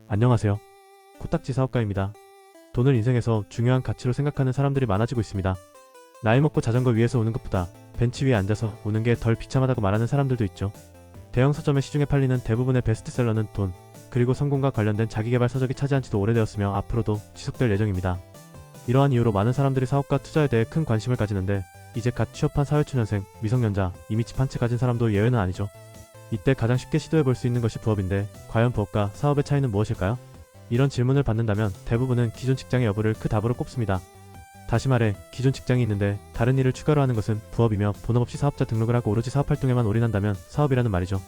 안녕하세요. 코딱지 사업가입니다. 돈을 인생에서 중요한 가치로 생각하는 사람들이 많아지고 있습니다. 나이 먹고 자전거 위에서 오는 것보다 벤치 위에 앉아서 오는 게 덜 비참하다고 말하는 사람들도 있죠. 대형 서점의 시중에 팔리는 대부분의 베스트셀러는 돈, 그리고 성공과 관련된 자기계발 서적이 차지한 지도 오래되었으며 앞으로도 지속될 예정입니다. 이러한 이유로 많은 사람들이 사업과 투자에 대해 큰 관심을 가지는데 이제 갓 취업한 사회초년생, 미성년자, 이미 집 한 채 가진 사람도 예외는 아니죠. 이때 가장 쉽게 시도해볼 수 있는 것이 부업인데 과연 부업과 사업의 차이는 무엇일까요? 이런 질문을 받는다면 대부분은 기존 직장의 여부를 그 답으로 꼽습니다. 다시 말해 기존 직장이 있는데 다른 일을 추가로 하는 것은 부업이며 본업 없이 사업자 등록을 하고 오로지 사업활동에만 올인한다면 사업이라는 말이죠.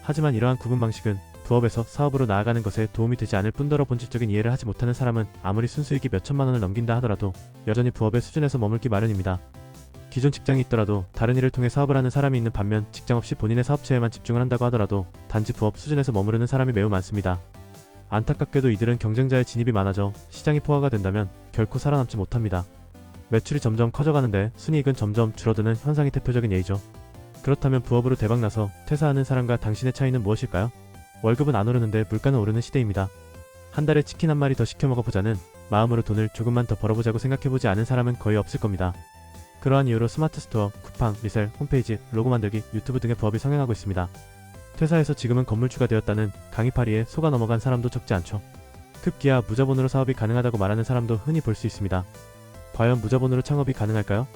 하지만 이러한 구분 방식은 부업에서 사업으로 나아가는 것에 도움이 되지 않을 뿐더러 본질적인 이해를 하지 못하는 사람은 아무리 순수익이 몇천만 원을 넘긴다 하더라도 여전히 부업의 수준에서 머물기 마련입니다. 기존 직장이 있더라도 다른 일을 통해 사업을 하는 사람이 있는 반면 직장 없이 본인의 사업체에만 집중을 한다고 하더라도 단지 부업 수준에서 머무르는 사람이 매우 많습니다. 안타깝게도 이들은 경쟁자의 진입이 많아져 시장이 포화가 된다면 결코 살아남지 못합니다. 매출이 점점 커져가는데 순이익은 점점 줄어드는 현상이 대표적인 예이죠. 그렇다면 부업으로 대박나서 퇴사하는 사람과 당신의 차이는 무엇일까요? 월급은 안 오르는데 물가는 오르는 시대입니다. 한 달에 치킨 한 마리 더 시켜 먹어보자는 마음으로 돈을 조금만 더 벌어보자고 생각해보지 않은 사람은 거의 없을 겁니다. 그러한 이유로 스마트 스토어, 쿠팡, 리셀, 홈페이지, 로고 만들기, 유튜브 등의 부업이 성행하고 있습니다. 퇴사해서 지금은 건물주가 되었다는 강의파리에 속아 넘어간 사람도 적지 않죠. 급기야 무자본으로 사업이 가능하다고 말하는 사람도 흔히 볼 수 있습니다. 과연 무자본으로 창업이 가능할까요?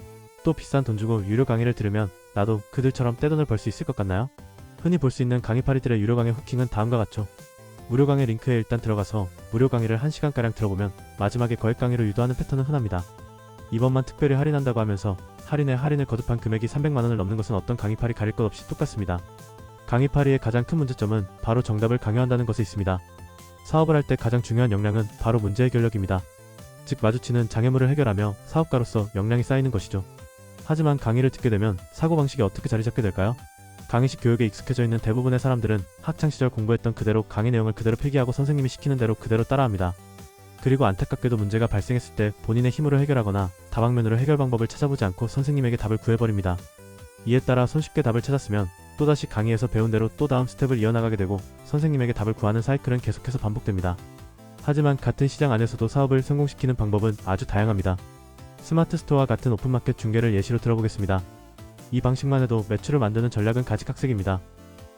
또 비싼 돈 주고 유료 강의를 들으면 나도 그들처럼 떼돈을 벌 수 있을 것 같나요? 흔히 볼 수 있는 강의파리들의 유료 강의 후킹은 다음과 같죠. 무료 강의 링크에 일단 들어가서 무료 강의를 1시간가량 들어보면 마지막에 거액 강의로 유도하는 패턴은 흔합니다. 이번만 특별히 할인한다고 하면서 할인에 할인을 거듭한 금액이 300만원을 넘는 것은 어떤 강의파리 가릴 것 없이 똑같습니다. 강의파리의 가장 큰 문제점은 바로 정답을 강요한다는 것에 있습니다. 사업을 할 때 가장 중요한 역량은 바로 문제 해결력입니다. 즉 마주치는 장애물을 해결하며 사업가로서 역량이 쌓이는 것이죠. 하지만 강의를 듣게 되면 사고방식이 어떻게 자리 잡게 될까요? 강의식 교육에 익숙해져 있는 대부분의 사람들은 학창시절 공부했던 그대로 강의 내용을 그대로 필기하고 선생님이 시키는 대로 그대로 따라합니다. 그리고 안타깝게도 문제가 발생했을 때 본인의 힘으로 해결하거나 다방면으로 해결 방법을 찾아보지 않고 선생님에게 답을 구해버립니다. 이에 따라 손쉽게 답을 찾았으면 또다시 강의에서 배운 대로 또 다음 스텝을 이어나가게 되고 선생님에게 답을 구하는 사이클은 계속해서 반복됩니다. 하지만 같은 시장 안에서도 사업을 성공시키는 방법은 아주 다양합니다. 스마트 스토어와 같은 오픈마켓 중개를 예시로 들어보겠습니다. 이 방식만 해도 매출을 만드는 전략은 가지각색입니다.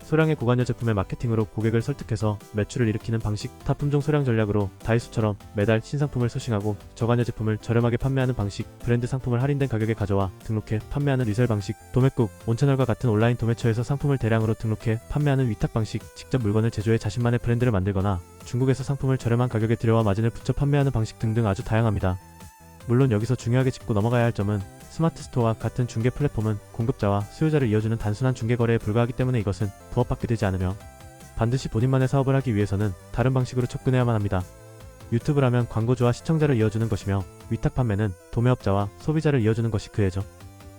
소량의 고관여 제품의 마케팅으로 고객을 설득해서 매출을 일으키는 방식, 타품종 소량 전략으로 다이소처럼 매달 신상품을 소싱하고 저관여 제품을 저렴하게 판매하는 방식, 브랜드 상품을 할인된 가격에 가져와 등록해 판매하는 리셀 방식, 도매국, 온채널과 같은 온라인 도매처에서 상품을 대량으로 등록해 판매하는 위탁 방식, 직접 물건을 제조해 자신만의 브랜드를 만들거나 중국에서 상품을 저렴한 가격에 들여와 마진을 붙여 판매하는 방식 등등 아주 다양합니다. 물론 여기서 중요하게 짚고 넘어가야 할 점은 스마트 스토어와 같은 중개 플랫폼은 공급자와 수요자를 이어주는 단순한 중개 거래에 불과하기 때문에 이것은 부업밖에 되지 않으며 반드시 본인만의 사업을 하기 위해서는 다른 방식으로 접근해야만 합니다. 유튜브라면 광고주와 시청자를 이어주는 것이며 위탁 판매는 도매업자와 소비자를 이어주는 것이 그 애죠.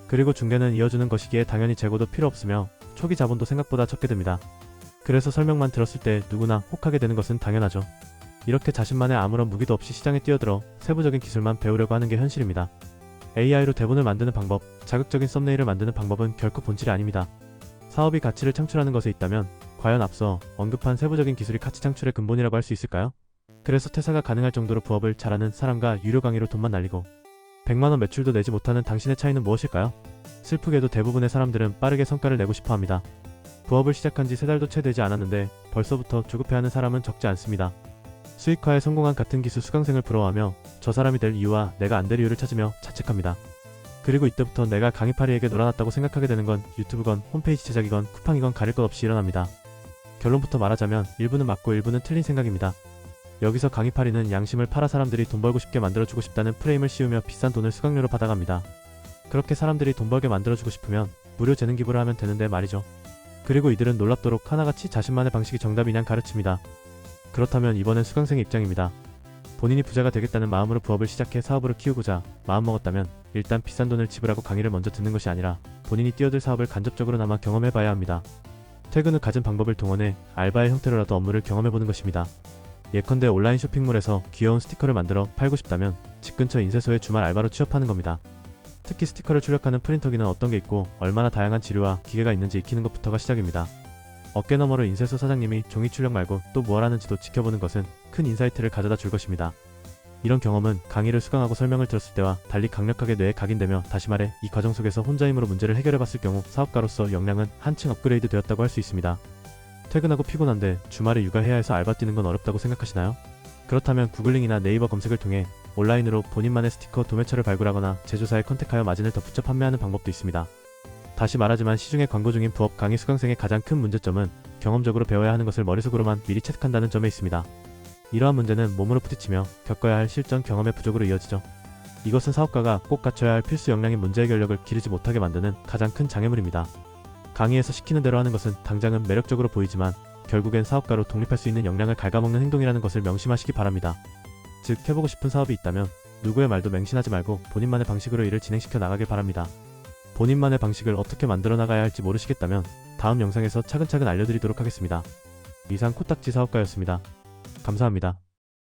그리고 중개는 이어주는 것이기에 당연히 재고도 필요 없으며 초기 자본도 생각보다 적게 듭니다. 그래서 설명만 들었을 때 누구나 혹하게 되는 것은 당연하죠. 이렇게 자신만의 아무런 무기도 없이 시장에 뛰어들어 세부적인 기술만 배우려고 하는 게 현실입니다. AI로 대본을 만드는 방법, 자극적인 썸네일을 만드는 방법은 결코 본질이 아닙니다. 사업이 가치를 창출하는 것에 있다면 과연 앞서 언급한 세부적인 기술이 가치 창출의 근본이라고 할 수 있을까요? 그래서 퇴사가 가능할 정도로 부업을 잘하는 사람과 유료 강의로 돈만 날리고 100만원 매출도 내지 못하는 당신의 차이는 무엇일까요? 슬프게도 대부분의 사람들은 빠르게 성과를 내고 싶어 합니다. 부업을 시작한 지 3달도 채 되지 않았는데 벌써부터 조급해하는 사람은 적지 않습니다. 수익화에 성공한 같은 기수 수강생을 부러워하며 저 사람이 될 이유와 내가 안 될 이유를 찾으며 자책합니다. 그리고 이때부터 내가 강의파리에게 놀아났다고 생각하게 되는 건 유튜브건 홈페이지 제작이건 쿠팡이건 가릴 것 없이 일어납니다. 결론부터 말하자면 일부는 맞고 일부는 틀린 생각입니다. 여기서 강의파리는 양심을 팔아 사람들이 돈 벌고 싶게 만들어주고 싶다는 프레임을 씌우며 비싼 돈을 수강료로 받아갑니다. 그렇게 사람들이 돈 벌게 만들어주고 싶으면 무료 재능 기부를 하면 되는데 말이죠. 그리고 이들은 놀랍도록 하나같이 자신만의 방식이 정답이냐 가르칩니다. 그렇다면 이번엔 수강생의 입장입니다. 본인이 부자가 되겠다는 마음으로 부업을 시작해 사업으로 키우고자 마음먹었다면 일단 비싼 돈을 지불하고 강의를 먼저 듣는 것이 아니라 본인이 뛰어들 사업을 간접적으로나마 경험해봐야 합니다. 퇴근 후 가진 방법을 동원해 알바의 형태로라도 업무를 경험해보는 것입니다. 예컨대 온라인 쇼핑몰에서 귀여운 스티커를 만들어 팔고 싶다면 집 근처 인쇄소에 주말 알바로 취업하는 겁니다. 특히 스티커를 출력하는 프린터기는 어떤 게 있고 얼마나 다양한 지류와 기계가 있는지 익히는 것부터가 시작입니다. 어깨너머로 인쇄소 사장님이 종이 출력 말고 또 무얼 하는지도 지켜보는 것은 큰 인사이트를 가져다 줄 것입니다. 이런 경험은 강의를 수강하고 설명을 들었을 때와 달리 강력하게 뇌에 각인되며, 다시 말해 이 과정 속에서 혼자 힘으로 문제를 해결해봤을 경우 사업가로서 역량은 한층 업그레이드 되었다고 할 수 있습니다. 퇴근하고 피곤한데 주말에 육아해야 해서 알바 뛰는 건 어렵다고 생각하시나요? 그렇다면 구글링이나 네이버 검색을 통해 온라인으로 본인만의 스티커 도매처를 발굴하거나 제조사에 컨택하여 마진을 더 붙여 판매하는 방법도 있습니다. 다시 말하지만 시중에 광고 중인 부업 강의 수강생의 가장 큰 문제점은 경험적으로 배워야 하는 것을 머릿속으로만 미리 체득한다는 점에 있습니다. 이러한 문제는 몸으로 부딪히며 겪어야 할 실전 경험의 부족으로 이어지죠. 이것은 사업가가 꼭 갖춰야 할 필수 역량인 문제 해결력을 기르지 못하게 만드는 가장 큰 장애물입니다. 강의에서 시키는 대로 하는 것은 당장은 매력적으로 보이지만 결국엔 사업가로 독립할 수 있는 역량을 갉아먹는 행동이라는 것을 명심하시기 바랍니다. 즉, 해보고 싶은 사업이 있다면 누구의 말도 맹신하지 말고 본인만의 방식으로 일을 진행시켜 나가길 바랍니다. 본인만의 방식을 어떻게 만들어 나가야 할지 모르시겠다면 다음 영상에서 차근차근 알려드리도록 하겠습니다. 이상 코딱지 사업가였습니다. 감사합니다.